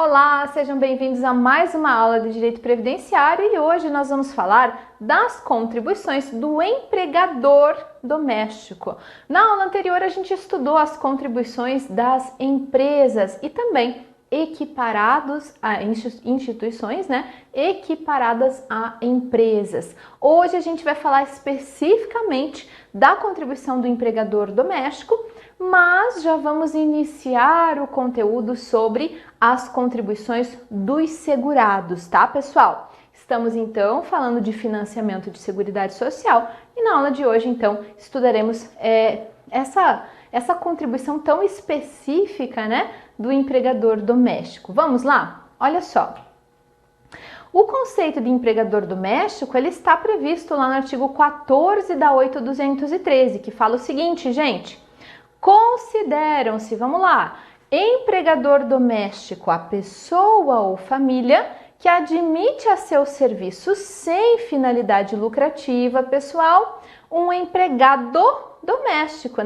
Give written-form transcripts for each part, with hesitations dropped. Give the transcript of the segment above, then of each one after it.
Olá, sejam bem-vindos a mais uma aula de Direito Previdenciário e hoje nós vamos falar das contribuições do empregador doméstico. Na aula anterior a gente estudou as contribuições das empresas e também equiparados a instituições, equiparadas a empresas. Hoje a gente vai falar especificamente da contribuição do empregador doméstico, mas já vamos iniciar o conteúdo sobre as contribuições dos segurados, tá, pessoal? Estamos então falando de financiamento de Seguridade Social e na aula de hoje então estudaremos essa contribuição tão específica, do empregador doméstico. Vamos lá? Olha só. O conceito de empregador doméstico, ele está previsto lá no artigo 14 da 8.213, que fala o seguinte, gente: consideram-se, vamos lá, empregador doméstico a pessoa ou família que admite a seu serviço sem finalidade lucrativa pessoal um empregado doméstico,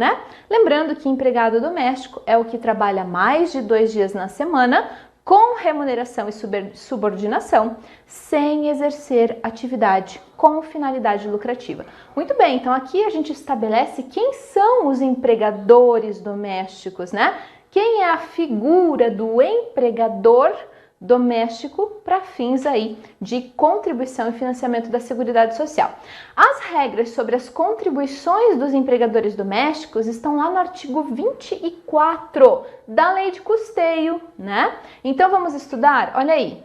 Lembrando que empregado doméstico é o que trabalha mais de 2 dias na semana com remuneração e subordinação, sem exercer atividade com finalidade lucrativa. Muito bem, então aqui a gente estabelece quem são os empregadores domésticos, Quem é a figura do empregador doméstico para fins aí de contribuição e financiamento da Seguridade Social. As regras sobre as contribuições dos empregadores domésticos estão lá no artigo 24 da Lei de Custeio, Então vamos estudar? Olha aí.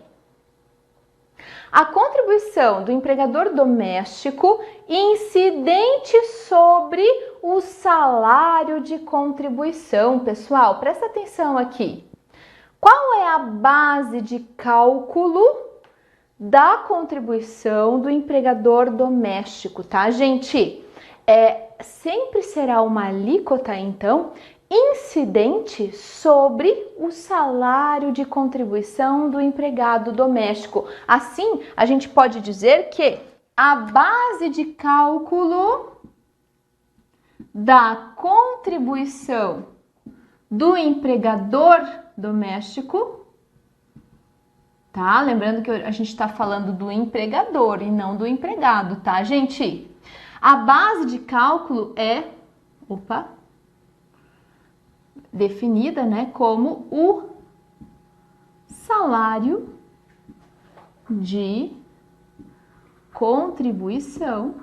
A contribuição do empregador doméstico incidente sobre o salário de contribuição. Pessoal, presta atenção aqui. Qual é a base de cálculo da contribuição do empregador doméstico, tá, gente? Sempre será uma alíquota, então, incidente sobre o salário de contribuição do empregado doméstico. Assim, a gente pode dizer que a base de cálculo da contribuição do empregador doméstico, tá? Lembrando que a gente está falando do empregador e não do empregado, tá, gente? A base de cálculo é, definida, como o salário de contribuição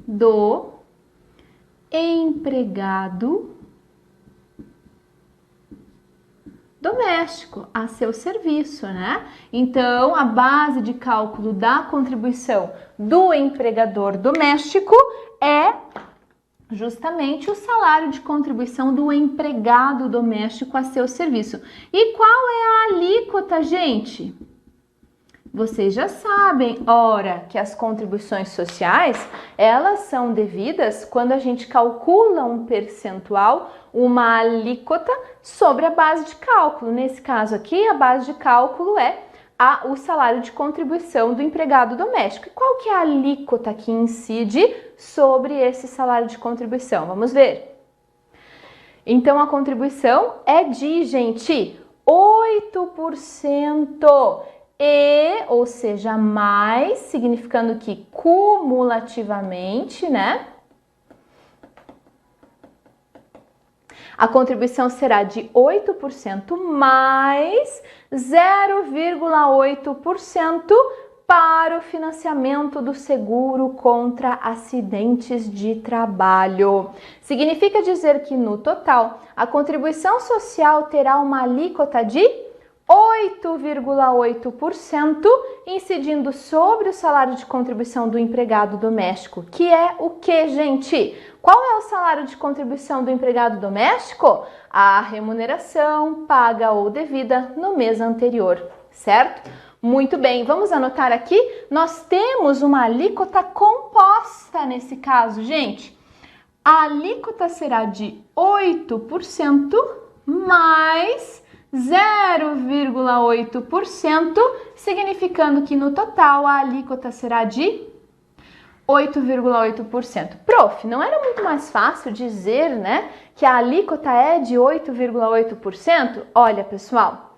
do empregado doméstico a seu serviço, Então, a base de cálculo da contribuição do empregador doméstico é justamente o salário de contribuição do empregado doméstico a seu serviço. E qual é a alíquota, gente? Vocês já sabem, ora, que as contribuições sociais, elas são devidas quando a gente calcula um percentual, uma alíquota sobre a base de cálculo. Nesse caso aqui, a base de cálculo é o salário de contribuição do empregado doméstico. E qual que é a alíquota que incide sobre esse salário de contribuição? Vamos ver. Então, a contribuição é de, gente, 8%. Ou seja, mais, significando que cumulativamente, a contribuição será de 8% mais 0,8% para o financiamento do seguro contra acidentes de trabalho. Significa dizer que, no total, a contribuição social terá uma alíquota de 8,8% incidindo sobre o salário de contribuição do empregado doméstico, que é o que, gente? Qual é o salário de contribuição do empregado doméstico? A remuneração paga ou devida no mês anterior, certo? Muito bem, vamos anotar aqui. Nós temos uma alíquota composta nesse caso, gente. A alíquota será de 8% mais 0,8%, significando que no total a alíquota será de 8,8%. Prof, não era muito mais fácil dizer, que a alíquota é de 8,8%? Olha, pessoal,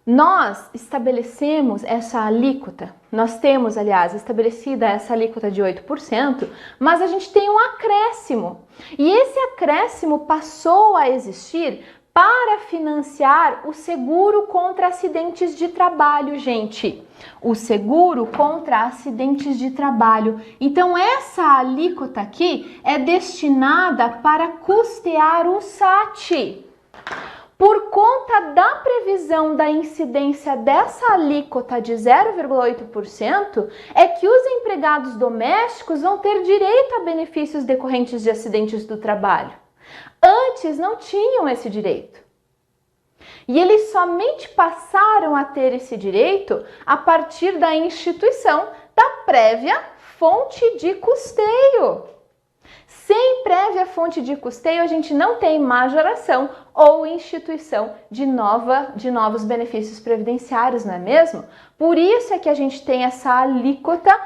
Nós estabelecemos essa alíquota, nós temos, aliás, estabelecida essa alíquota de 8%, mas a gente tem um acréscimo. E esse acréscimo passou a existir para financiar o seguro contra acidentes de trabalho, gente. O seguro contra acidentes de trabalho. Então, essa alíquota aqui é destinada para custear o SAT. Por conta da previsão da incidência dessa alíquota de 0,8%, é que os empregados domésticos vão ter direito a benefícios decorrentes de acidentes do trabalho. Antes não tinham esse direito. E eles somente passaram a ter esse direito a partir da instituição da prévia fonte de custeio. Sem prévia fonte de custeio, a gente não tem majoração ou instituição de novos benefícios previdenciários, não é mesmo? Por isso é que a gente tem essa alíquota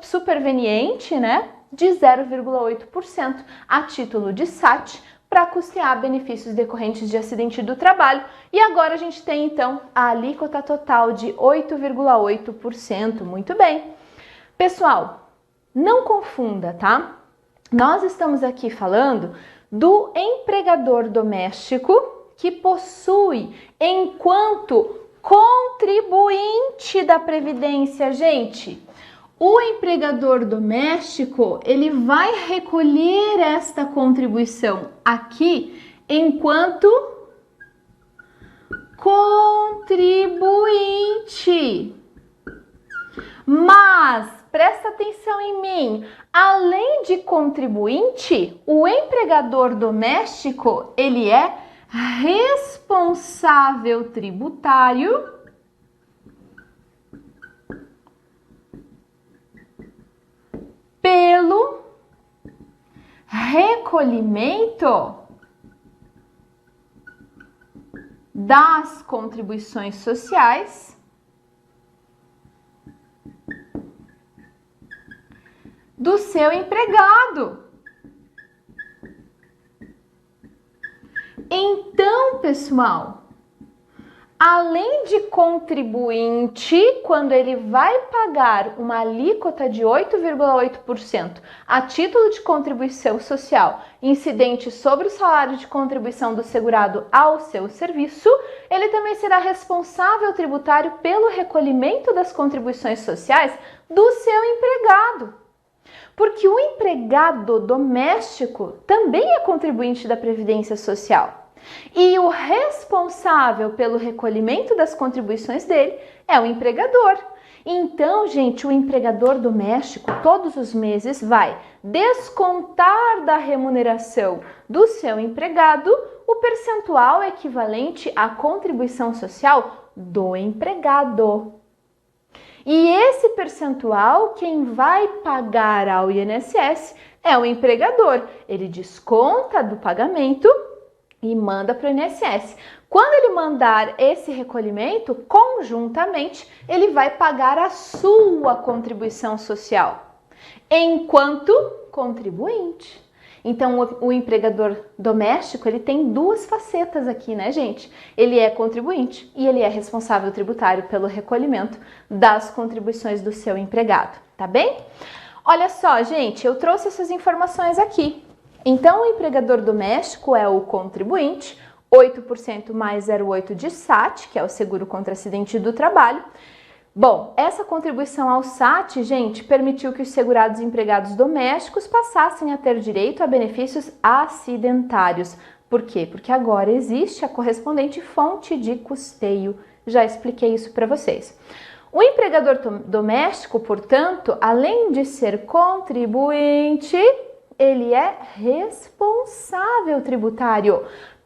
superveniente, né, de 0,8% a título de SAT para custear benefícios decorrentes de acidente do trabalho. E agora a gente tem, então, a alíquota total de 8,8%. Muito bem. Pessoal, não confunda, tá? Nós estamos aqui falando do empregador doméstico que possui enquanto contribuinte da Previdência, gente. O empregador doméstico, ele vai recolher esta contribuição aqui enquanto contribuinte. Mas presta atenção em mim, além de contribuinte, o empregador doméstico, ele é responsável tributário pelo recolhimento das contribuições sociais do seu empregado. Então, pessoal, além de contribuinte, quando ele vai pagar uma alíquota de 8,8% a título de contribuição social incidente sobre o salário de contribuição do segurado ao seu serviço, ele também será responsável tributário pelo recolhimento das contribuições sociais do seu empregado. Porque o empregado doméstico também é contribuinte da Previdência Social. E o responsável pelo recolhimento das contribuições dele é o empregador. Então, gente, o empregador doméstico todos os meses vai descontar da remuneração do seu empregado o percentual equivalente à contribuição social do empregado. E esse percentual, quem vai pagar ao INSS é o empregador. Ele desconta do pagamento e manda para o INSS. Quando ele mandar esse recolhimento, conjuntamente, ele vai pagar a sua contribuição social, enquanto contribuinte. Então, o empregador doméstico, ele tem duas facetas aqui, né, gente? Ele é contribuinte e ele é responsável tributário pelo recolhimento das contribuições do seu empregado, tá bem? Olha só, gente, eu trouxe essas informações aqui. Então, o empregador doméstico é o contribuinte, 8% mais 0,8% de SAT, que é o seguro contra acidente do trabalho. Bom, essa contribuição ao SAT, gente, permitiu que os segurados empregados domésticos passassem a ter direito a benefícios acidentários. Por quê? Porque agora existe a correspondente fonte de custeio. Já expliquei isso para vocês. O empregador doméstico, portanto, além de ser contribuinte, ele é responsável tributário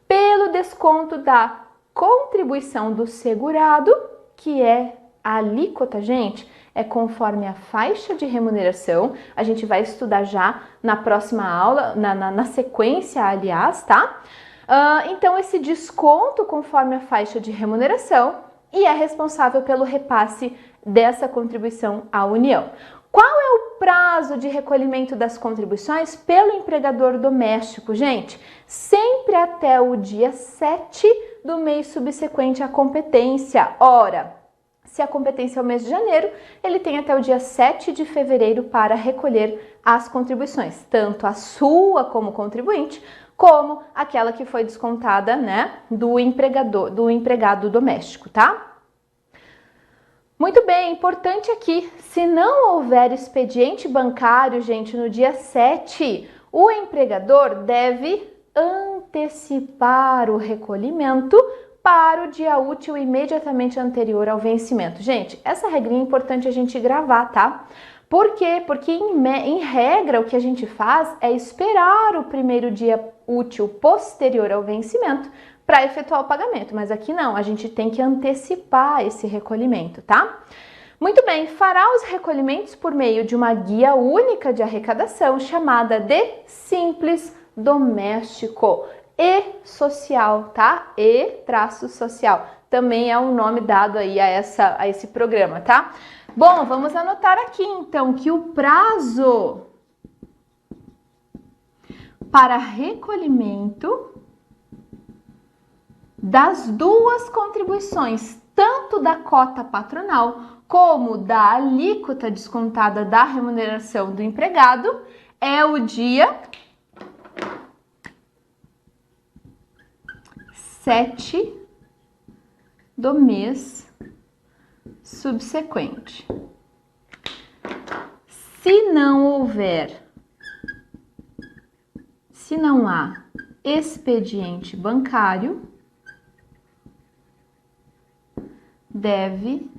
pelo desconto da contribuição do segurado, que é a alíquota, gente, é conforme a faixa de remuneração. A gente vai estudar já na próxima aula, na sequência, aliás, tá? Então, esse desconto conforme a faixa de remuneração e é responsável pelo repasse dessa contribuição à União. Qual é o prazo de recolhimento das contribuições pelo empregador doméstico, gente? Sempre até o dia 7 do mês subsequente à competência. Ora, se a competência é o mês de janeiro, ele tem até o dia 7 de fevereiro para recolher as contribuições, tanto a sua como contribuinte, como aquela que foi descontada, né, do empregado doméstico, tá? Muito bem, importante aqui, se não houver expediente bancário, gente, no dia 7, o empregador deve antecipar o recolhimento para o dia útil imediatamente anterior ao vencimento. Gente, essa regrinha é importante a gente gravar, tá? Por quê? Porque em regra o que a gente faz é esperar o primeiro dia útil posterior ao vencimento para efetuar o pagamento, mas aqui não, a gente tem que antecipar esse recolhimento, tá? Muito bem, fará os recolhimentos por meio de uma guia única de arrecadação chamada de Simples Doméstico e Social, tá? E-social. Também é um nome dado aí a esse programa, tá? Bom, vamos anotar aqui então que o prazo para recolhimento das duas contribuições, tanto da cota patronal como da alíquota descontada da remuneração do empregado, é o dia 7 do mês subsequente. Se não há expediente bancário, deve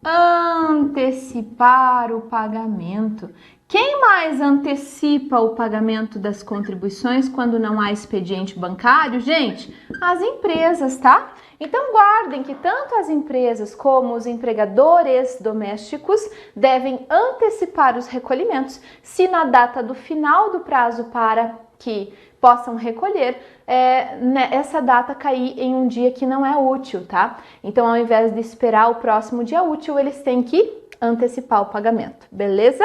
antecipar o pagamento. Quem mais antecipa o pagamento das contribuições quando não há expediente bancário? Gente, as empresas, tá? Então guardem que tanto as empresas como os empregadores domésticos devem antecipar os recolhimentos se na data do final do prazo para que possam recolher, essa data cair em um dia que não é útil, tá? Então, ao invés de esperar o próximo dia útil, eles têm que antecipar o pagamento, beleza?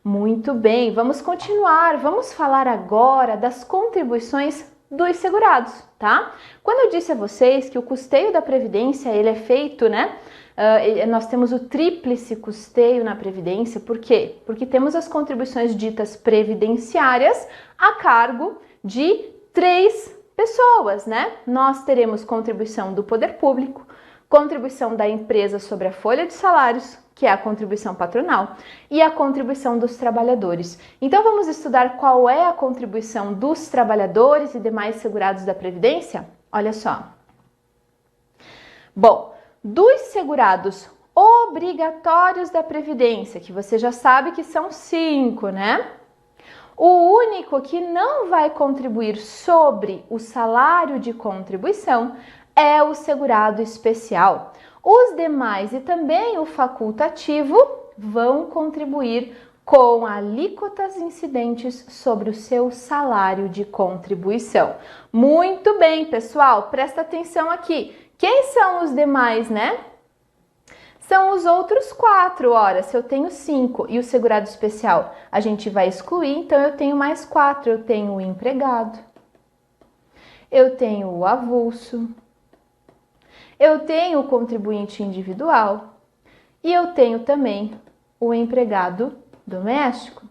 Muito bem, vamos continuar. Vamos falar agora das contribuições dos segurados, tá? Quando eu disse a vocês que o custeio da Previdência, ele é feito, né? Nós temos o tríplice custeio na Previdência, por quê? Porque temos as contribuições ditas previdenciárias a cargo de 3 pessoas, né? Nós teremos contribuição do poder público, contribuição da empresa sobre a folha de salários, que é a contribuição patronal, e a contribuição dos trabalhadores. Então vamos estudar qual é a contribuição dos trabalhadores e demais segurados da Previdência? Olha só. Bom, dos segurados obrigatórios da Previdência, que você já sabe que são 5, né? O único que não vai contribuir sobre o salário de contribuição é o segurado especial. Os demais e também o facultativo vão contribuir com alíquotas incidentes sobre o seu salário de contribuição. Muito bem, pessoal, presta atenção aqui. Quem são os demais, né? São os outros 4, ora, se eu tenho 5 e o segurado especial a gente vai excluir, então eu tenho mais 4, eu tenho o empregado, eu tenho o avulso, eu tenho o contribuinte individual e eu tenho também o empregado doméstico.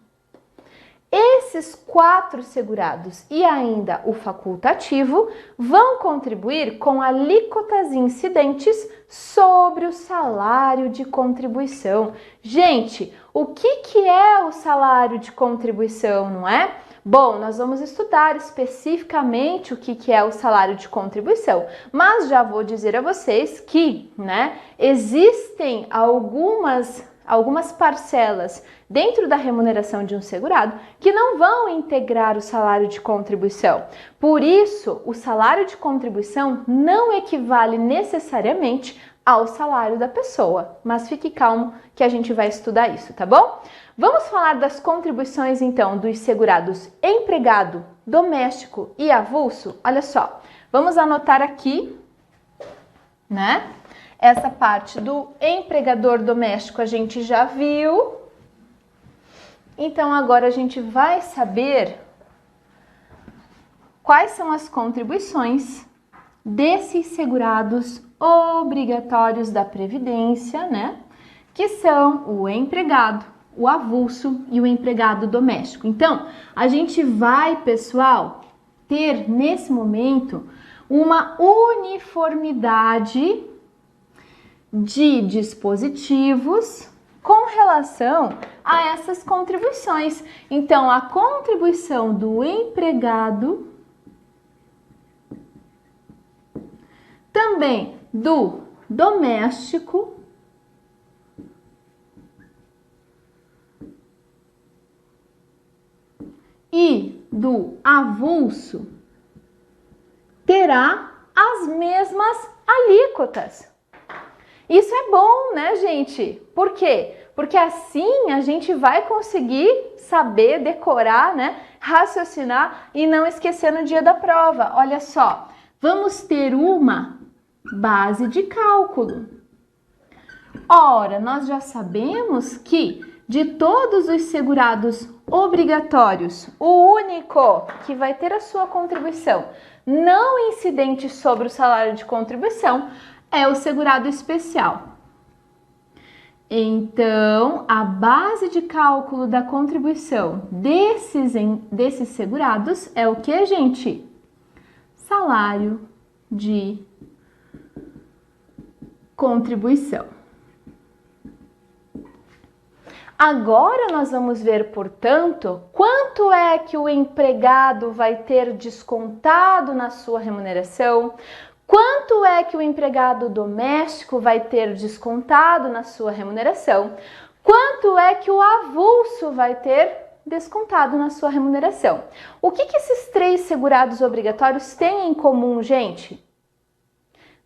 Esses 4 segurados e ainda o facultativo vão contribuir com alíquotas incidentes sobre o salário de contribuição. Gente, o que é o salário de contribuição, não é? Bom, nós vamos estudar especificamente o que é o salário de contribuição, mas já vou dizer a vocês que, né, existem algumas parcelas dentro da remuneração de um segurado que não vão integrar o salário de contribuição. Por isso, o salário de contribuição não equivale necessariamente ao salário da pessoa, mas fique calmo que a gente vai estudar isso, tá bom? Vamos falar das contribuições então dos segurados empregado, doméstico e avulso? Olha só, vamos anotar aqui, né? Essa parte do empregador doméstico a gente já viu. Então, agora a gente vai saber quais são as contribuições desses segurados obrigatórios da Previdência, né? Que são o empregado, o avulso e o empregado doméstico. Então, a gente vai, pessoal, ter nesse momento uma uniformidade de dispositivos com relação a essas contribuições. Então, a contribuição do empregado, também do doméstico e do avulso terá as mesmas alíquotas. Isso é bom, né, gente? Por quê? Porque assim a gente vai conseguir saber, decorar, né, raciocinar e não esquecer no dia da prova. Olha só, vamos ter uma base de cálculo. Ora, nós já sabemos que de todos os segurados obrigatórios, o único que vai ter a sua contribuição não incidente sobre o salário de contribuição é o segurado especial. Então, a base de cálculo da contribuição desses segurados é o que, gente? Salário de contribuição. Agora nós vamos ver, portanto, quanto é que o empregado vai ter descontado na sua remuneração, quanto é que o empregado doméstico vai ter descontado na sua remuneração, quanto é que o avulso vai ter descontado na sua remuneração. O que esses três segurados obrigatórios têm em comum, gente?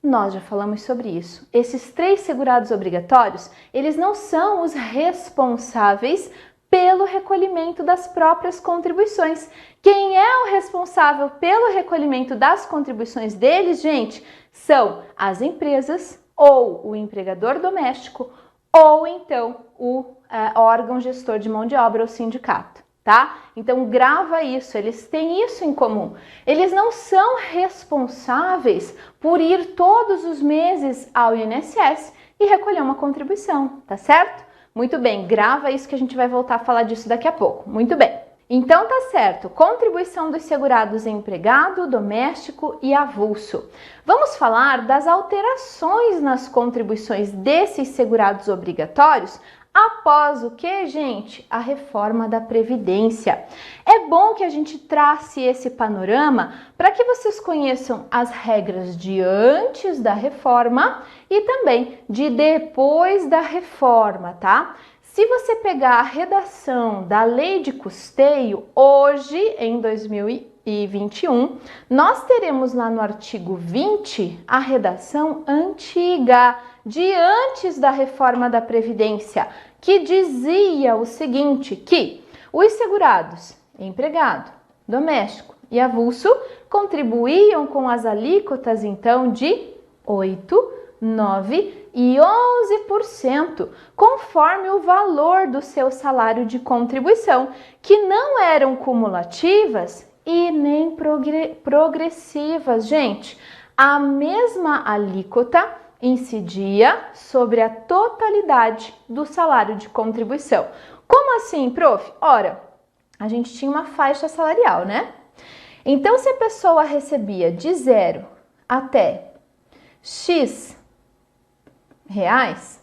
Nós já falamos sobre isso. Esses três segurados obrigatórios, eles não são os responsáveis pelo recolhimento das próprias contribuições. Quem é o responsável pelo recolhimento das contribuições deles, gente, são as empresas ou o empregador doméstico ou então o órgão gestor de mão de obra ou sindicato. Tá? Então grava isso, eles têm isso em comum. Eles não são responsáveis por ir todos os meses ao INSS e recolher uma contribuição, tá certo? Muito bem, grava isso que a gente vai voltar a falar disso daqui a pouco. Muito bem. Então tá certo, contribuição dos segurados empregado, doméstico e avulso. Vamos falar das alterações nas contribuições desses segurados obrigatórios após o que, gente? A reforma da Previdência. É bom que a gente trace esse panorama para que vocês conheçam as regras de antes da reforma e também de depois da reforma, tá? Se você pegar a redação da Lei de Custeio, hoje, em 2021, nós teremos lá no artigo 20 a redação antiga, de antes da reforma da Previdência, que dizia o seguinte, que os segurados, empregado, doméstico e avulso, contribuíam com as alíquotas, então, de 8%, 9% e 11%, conforme o valor do seu salário de contribuição, que não eram cumulativas e nem progressivas, gente. A mesma alíquota incidia sobre a totalidade do salário de contribuição. Como assim, prof? Ora, a gente tinha uma faixa salarial, né? Então, se a pessoa recebia de 0 até X reais,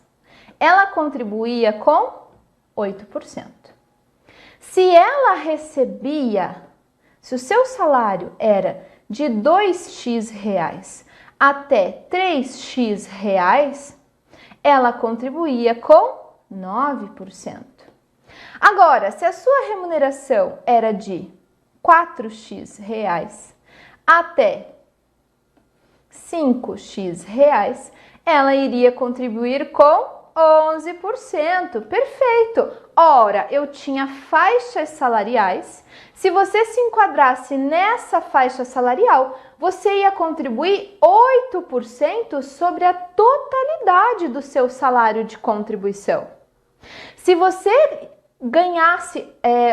ela contribuía com 8%. Se ela recebia, se o seu salário era de 2x reais até 3x reais, ela contribuía com 9%. Agora, se a sua remuneração era de 4x reais até 5x reais, ela iria contribuir com 11%. Perfeito! Ora, eu tinha faixas salariais. Se você se enquadrasse nessa faixa salarial, você ia contribuir 8% sobre a totalidade do seu salário de contribuição. Se você ganhasse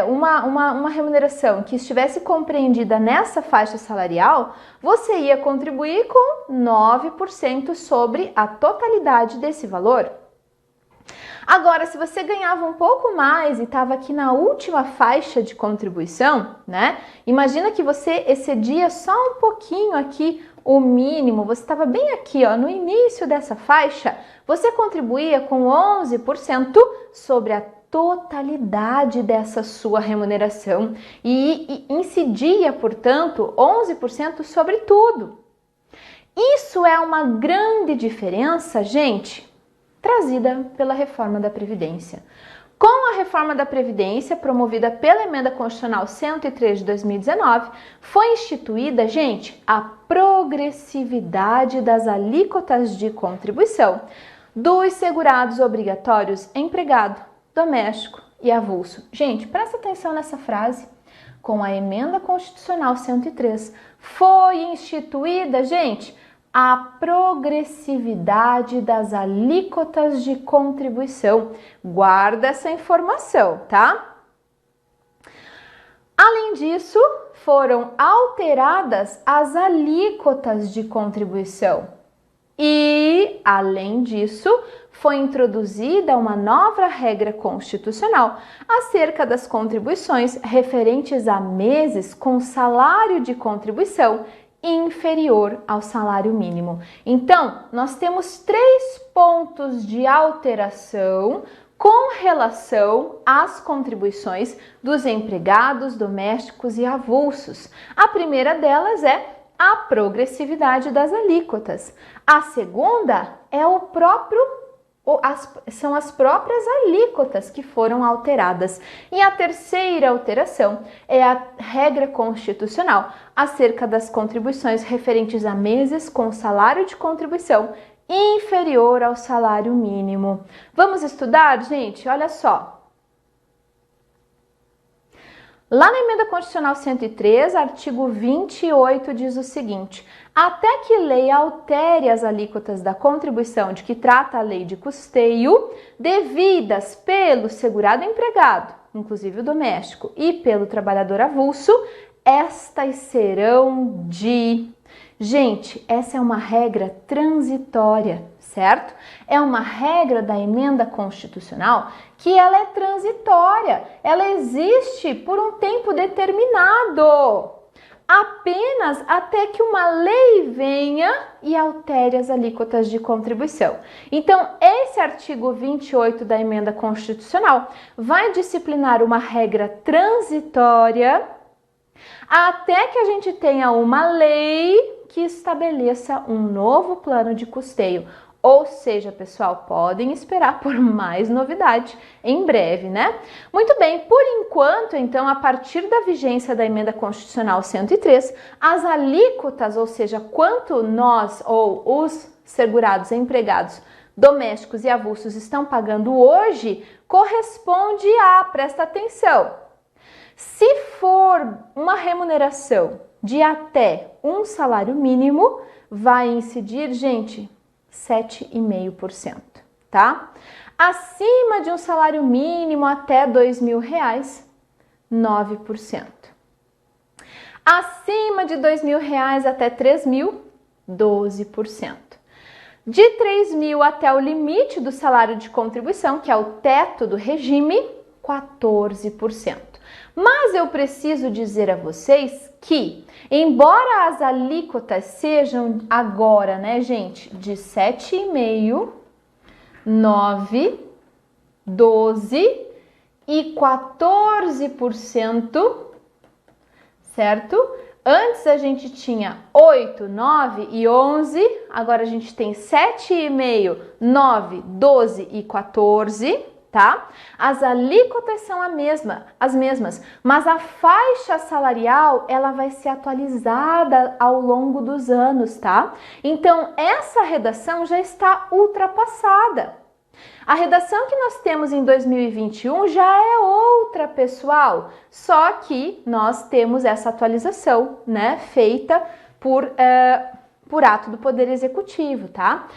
uma remuneração que estivesse compreendida nessa faixa salarial, você ia contribuir com 9% sobre a totalidade desse valor. Agora, se você ganhava um pouco mais e estava aqui na última faixa de contribuição, né? Imagina que você excedia só um pouquinho aqui o mínimo, você estava bem aqui, ó, no início dessa faixa, você contribuía com 11% sobre a totalidade dessa sua remuneração e incidia, portanto, 11% sobre tudo. Isso é uma grande diferença, gente, trazida pela reforma da Previdência. Com a reforma da Previdência, promovida pela Emenda Constitucional 103 de 2019, foi instituída, gente, a progressividade das alíquotas de contribuição dos segurados obrigatórios empregado, doméstico e avulso. Gente, presta atenção nessa frase. Com a Emenda Constitucional 103, foi instituída, gente, a progressividade das alíquotas de contribuição. Guarda essa informação, tá? Além disso, foram alteradas as alíquotas de contribuição. E, além disso, foi introduzida uma nova regra constitucional acerca das contribuições referentes a meses com salário de contribuição inferior ao salário mínimo. Então, nós temos 3 pontos de alteração com relação às contribuições dos empregados, domésticos e avulsos. A primeira delas é a progressividade das alíquotas. A segunda é são as próprias alíquotas que foram alteradas. E a terceira alteração é a regra constitucional acerca das contribuições referentes a meses com salário de contribuição inferior ao salário mínimo. Vamos estudar, gente? Olha só. Lá na Emenda Constitucional 103, artigo 28, diz o seguinte: até que lei altere as alíquotas da contribuição de que trata a lei de custeio, devidas pelo segurado empregado, inclusive o doméstico, e pelo trabalhador avulso, estas serão de... Gente, essa é uma regra transitória, certo? É uma regra da Emenda Constitucional que ela é transitória, ela existe por um tempo determinado, apenas até que uma lei venha e altere as alíquotas de contribuição. Então, esse artigo 28 da Emenda Constitucional vai disciplinar uma regra transitória até que a gente tenha uma lei que estabeleça um novo plano de custeio. Ou seja, pessoal, podem esperar por mais novidade em breve, né? Muito bem, por enquanto, então, a partir da vigência da Emenda Constitucional 103, as alíquotas, ou seja, quanto nós ou os segurados empregados domésticos e avulsos estão pagando hoje, corresponde a, presta atenção, se for uma remuneração de até um salário mínimo, vai incidir, gente, 7,5%, tá? Acima de um salário mínimo até R$2.000, 9%. Acima de R$2.000 até R$3.000, 12%. De R$3.000 até o limite do salário de contribuição, que é o teto do regime, 14%. Mas eu preciso dizer a vocês que, embora as alíquotas sejam agora, né, gente, de 7,5%, 9%, 12% e 14%, certo? Antes a gente tinha 8, 9 e 11, agora a gente tem 7,5%, 9%, 12% e 14%. Tá? As alíquotas são as mesmas, mas a faixa salarial ela vai ser atualizada ao longo dos anos, tá? Então, essa redação já está ultrapassada. A redação que nós temos em 2021 já é outra, pessoal, só que nós temos essa atualização, né, feita por por ato do Poder Executivo, tá?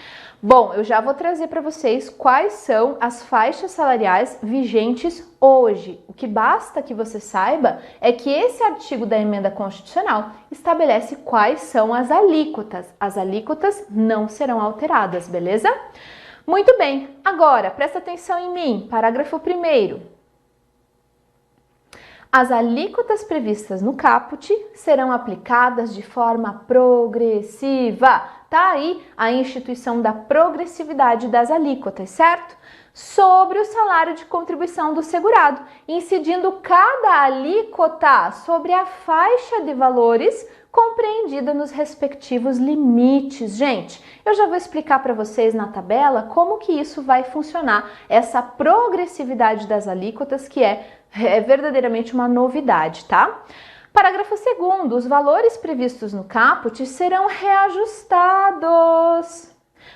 Bom, eu já vou trazer para vocês quais são as faixas salariais vigentes hoje. O que basta que você saiba é que esse artigo da emenda constitucional estabelece quais são as alíquotas. As alíquotas não serão alteradas, beleza? Muito bem, agora presta atenção em mim, parágrafo 1º. As alíquotas previstas no caput serão aplicadas de forma progressiva. Tá aí a instituição da progressividade das alíquotas, certo? Sobre o salário de contribuição do segurado, incidindo cada alíquota sobre a faixa de valores compreendida nos respectivos limites. Gente, eu já vou explicar para vocês na tabela como que isso vai funcionar, essa progressividade das alíquotas, que é verdadeiramente uma novidade, tá? Parágrafo 2º, os valores previstos no caput serão reajustados.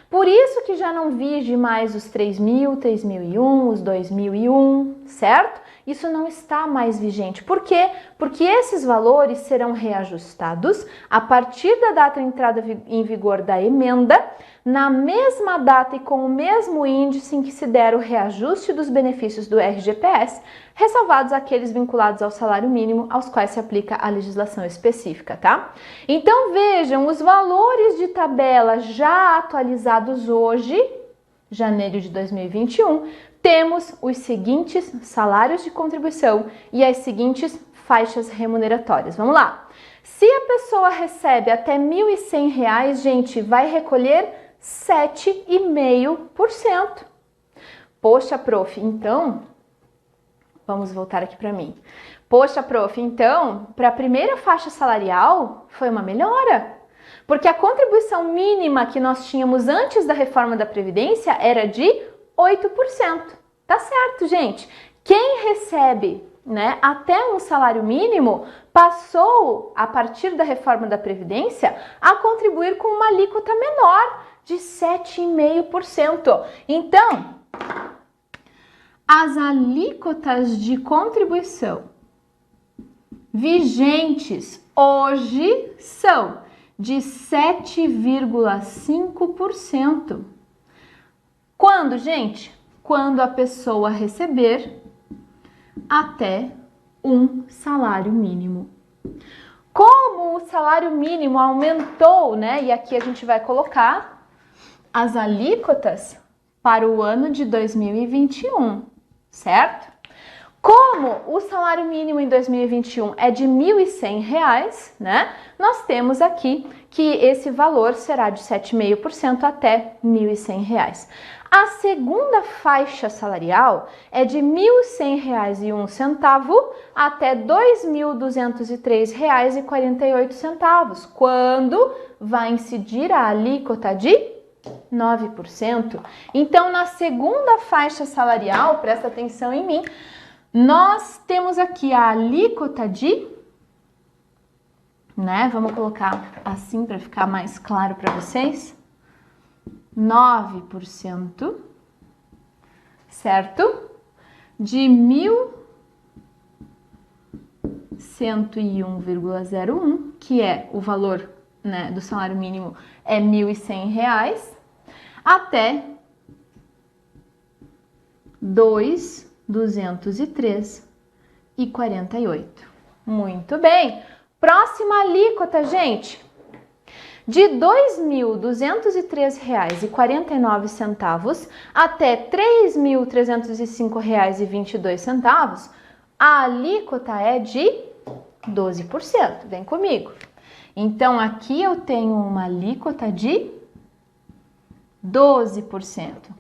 Por isso que já não vige mais os 3.000, 3.001, os 2.001, certo? Isso não está mais vigente. Por quê? Porque esses valores serão reajustados a partir da data de entrada em vigor da emenda, na mesma data e com o mesmo índice em que se der o reajuste dos benefícios do RGPS, ressalvados aqueles vinculados ao salário mínimo aos quais se aplica a legislação específica, tá? Então vejam, os valores de tabela já atualizados hoje, janeiro de 2021, temos os seguintes salários de contribuição e as seguintes faixas remuneratórias. Vamos lá! Se a pessoa recebe até R$ 1.100, gente, vai recolher 7,5%. Poxa, prof, então, vamos voltar aqui para mim. Poxa, prof, então, para a primeira faixa salarial foi uma melhora. Porque a contribuição mínima que nós tínhamos antes da reforma da Previdência era de 8%. Tá certo, gente? Quem recebe, né, até um salário mínimo passou, a partir da reforma da Previdência, a contribuir com uma alíquota menor de 7,5%. Então, as alíquotas de contribuição vigentes hoje são de 7,5%. Quando, gente? Quando a pessoa receber até um salário mínimo. Como o salário mínimo aumentou, né? E aqui a gente vai colocar as alíquotas para o ano de 2021, certo? Como o salário mínimo em 2021 é de R$ 1.100, né? Nós temos aqui que esse valor será de 7,5% até R$ 1.100. A segunda faixa salarial é de R$ 1.100,01 até R$ 2.203,48, quando vai incidir a alíquota de 9%. Então, na segunda faixa salarial, presta atenção em mim, nós temos aqui a alíquota de, né? Vamos colocar assim para ficar mais claro para vocês. 9%, certo? De 1.101,01, que é o valor, né, do salário mínimo, é R$ 1.100, até 2.203,48. Muito bem. Próxima alíquota, gente. De R$ 2.203,49 até R$ 3.305,22, a alíquota é de 12%. Vem comigo. Então, aqui eu tenho uma alíquota de 12%,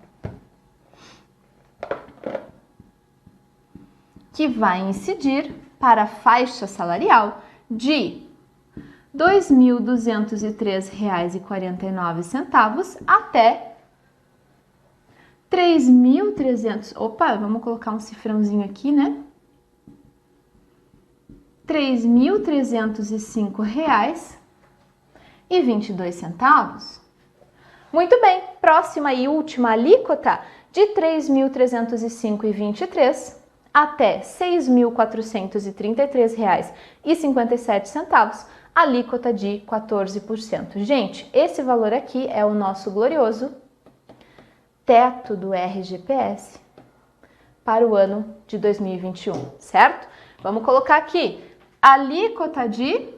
que vai incidir para a faixa salarial de R$ 2.203,49 até 3.300. Opa, vamos colocar um cifrãozinho aqui, né? R$ 3.305,22. Muito bem, próxima e última alíquota de R$ 3.305,23 até R$ 6.433,57, alíquota de 14%. Gente, esse valor aqui é o nosso glorioso teto do RGPS para o ano de 2021, certo? Vamos colocar aqui, alíquota de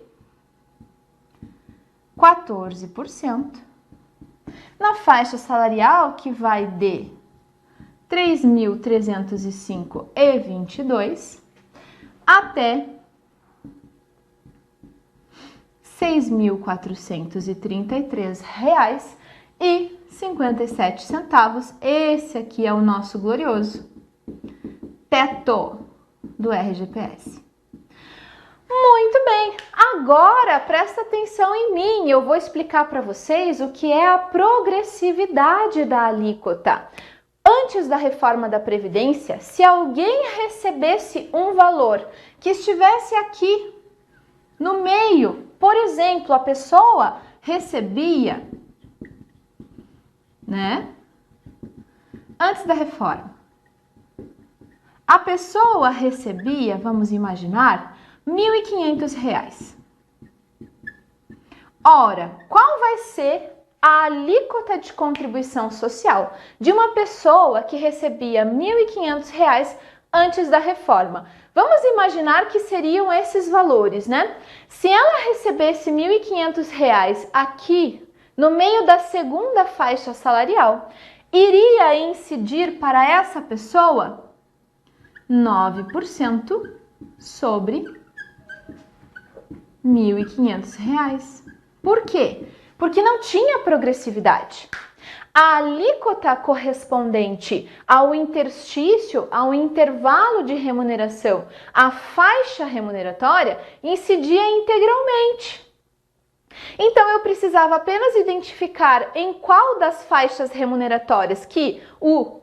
14% na faixa salarial que vai de 3.305,22 até 6.433,57. Esse aqui é o nosso glorioso teto do RGPS. Muito bem, agora presta atenção em mim, eu vou explicar para vocês o que é a progressividade da alíquota. Antes da reforma da Previdência, se alguém recebesse um valor que estivesse aqui no meio, por exemplo, a pessoa recebia, antes da reforma, a pessoa recebia, vamos imaginar, R$1.500. Ora, qual vai ser a alíquota de contribuição social de uma pessoa que recebia R$1.500 antes da reforma? Vamos imaginar que seriam esses valores, né? Se ela recebesse R$1.500 aqui no meio da segunda faixa salarial, iria incidir para essa pessoa 9% sobre R$1.500. Por quê? Porque não tinha progressividade. A alíquota correspondente ao interstício, ao intervalo de remuneração, a faixa remuneratória, incidia integralmente. Então, eu precisava apenas identificar em qual das faixas remuneratórias que o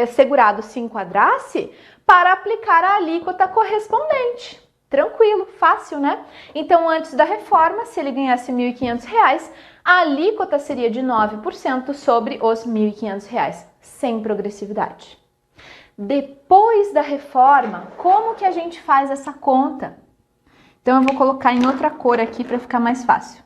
segurado se enquadrasse para aplicar a alíquota correspondente. Tranquilo, fácil, né? Então, antes da reforma, se ele ganhasse R$1.500, a alíquota seria de 9% sobre os R$1.500, sem progressividade. Depois da reforma, como que a gente faz essa conta? Então, eu vou colocar em outra cor aqui para ficar mais fácil.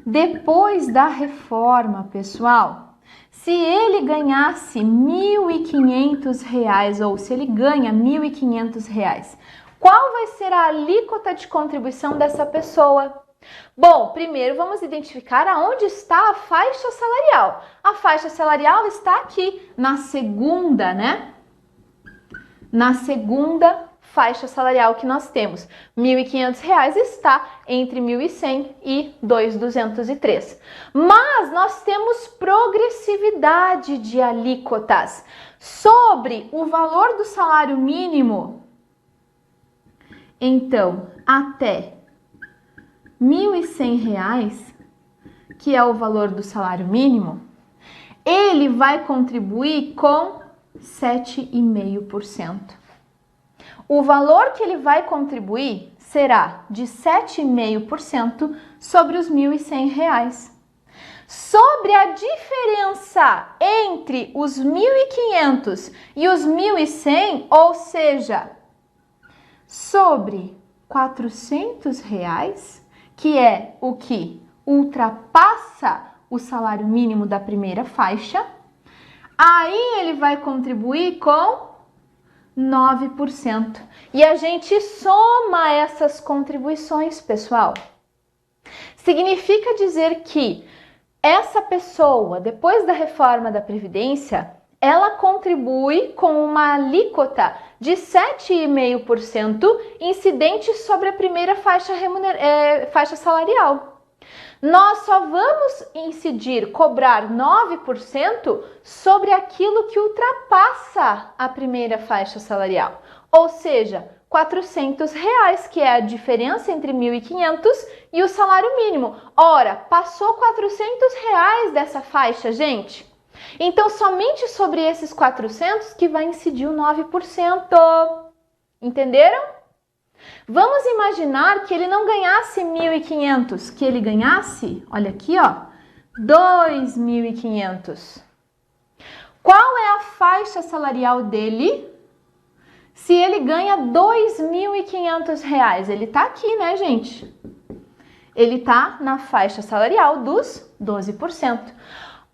Depois da reforma, pessoal, se ele ganhasse R$1.500 ou se ele ganha R$1.500, qual vai ser a alíquota de contribuição dessa pessoa? Bom, primeiro vamos identificar aonde está a faixa salarial. A faixa salarial está aqui, na segunda, Na segunda faixa salarial que nós temos. R$1.500 está entre 1.100 e 2.203. Mas nós temos progressividade de alíquotas sobre o valor do salário mínimo. Então, até R$1.100, que é o valor do salário mínimo, ele vai contribuir com 7,5%. O valor que ele vai contribuir será de 7,5% sobre os R$1.100. Sobre a diferença entre os 1.500 e os 1.100, ou seja, sobre R$400, que é o que ultrapassa o salário mínimo da primeira faixa, aí ele vai contribuir com 9%. E a gente soma essas contribuições, pessoal. Significa dizer que essa pessoa, depois da reforma da Previdência, ela contribui com uma alíquota de 7,5% incidente sobre a primeira faixa salarial. Nós só vamos incidir, cobrar 9% sobre aquilo que ultrapassa a primeira faixa salarial, ou seja, R$400, que é a diferença entre 1.500 e o salário mínimo. Ora, passou R$400 dessa faixa, gente? Então, somente sobre esses 400 que vai incidir o 9%. Entenderam? Vamos imaginar que ele não ganhasse 1.500, que ele ganhasse, olha aqui, ó, 2.500. Qual é a faixa salarial dele? Se ele ganha R$ 2.500, ele tá aqui, né, gente? Ele tá na faixa salarial dos 12%.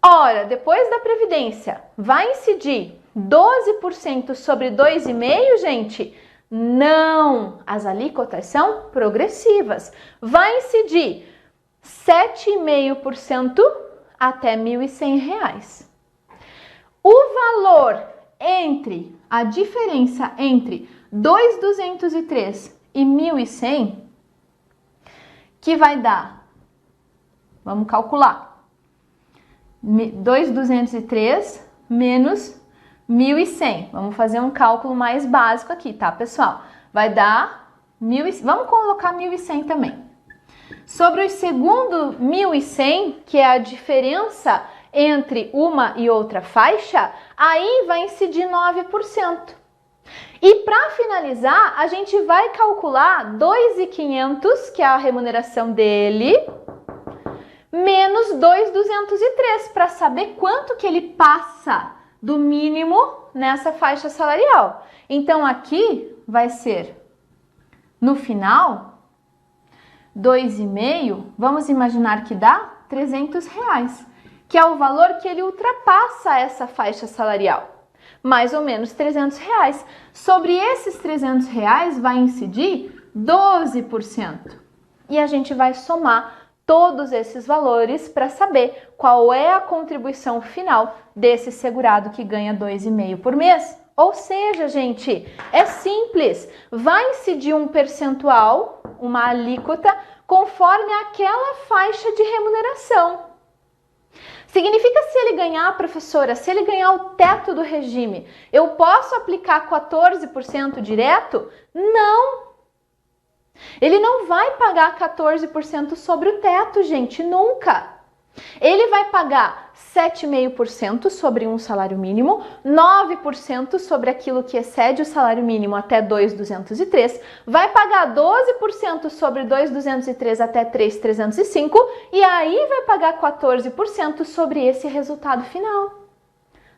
Ora, depois da Previdência, vai incidir 12% sobre 2,5%, gente? Não! As alíquotas são progressivas. Vai incidir 7,5% até R$ 1.100. O valor a diferença entre 2.203 e 1.100, que vai dar, vamos calcular, 2.203 menos 1.100. Vamos fazer um cálculo mais básico aqui, tá, pessoal? Vai dar 1.100, vamos colocar 1.100 também. Sobre o segundo 1.100, que é a diferença entre uma e outra faixa, aí vai incidir 9%. E para finalizar, a gente vai calcular 2.500, que é a remuneração dele, menos 2.203, para saber quanto que ele passa do mínimo nessa faixa salarial. Então aqui vai ser, no final, 2,5, vamos imaginar que dá R$300, que é o valor que ele ultrapassa essa faixa salarial. Mais ou menos R$300. Sobre esses R$300 vai incidir 12%. E a gente vai somar todos esses valores para saber qual é a contribuição final desse segurado que ganha 2,5 por mês. Ou seja, gente, é simples. Vai incidir um percentual, uma alíquota, conforme aquela faixa de remuneração. Significa se ele ganhar, professora, se ele ganhar o teto do regime, eu posso aplicar 14% direto? Não! Ele não vai pagar 14% sobre o teto, gente, nunca! Ele vai pagar 7,5% sobre um salário mínimo, 9% sobre aquilo que excede o salário mínimo até 2.203, vai pagar 12% sobre 2.203 até 3.305 e aí vai pagar 14% sobre esse resultado final.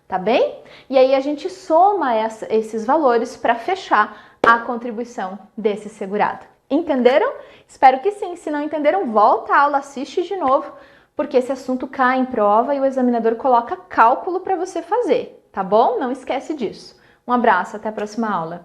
Tá bem? E aí a gente soma esses valores para fechar a contribuição desse segurado. Entenderam? Espero que sim. Se não entenderam, volta a aula, assiste de novo, porque esse assunto cai em prova e o examinador coloca cálculo para você fazer, tá bom? Não esquece disso. Um abraço, até a próxima aula.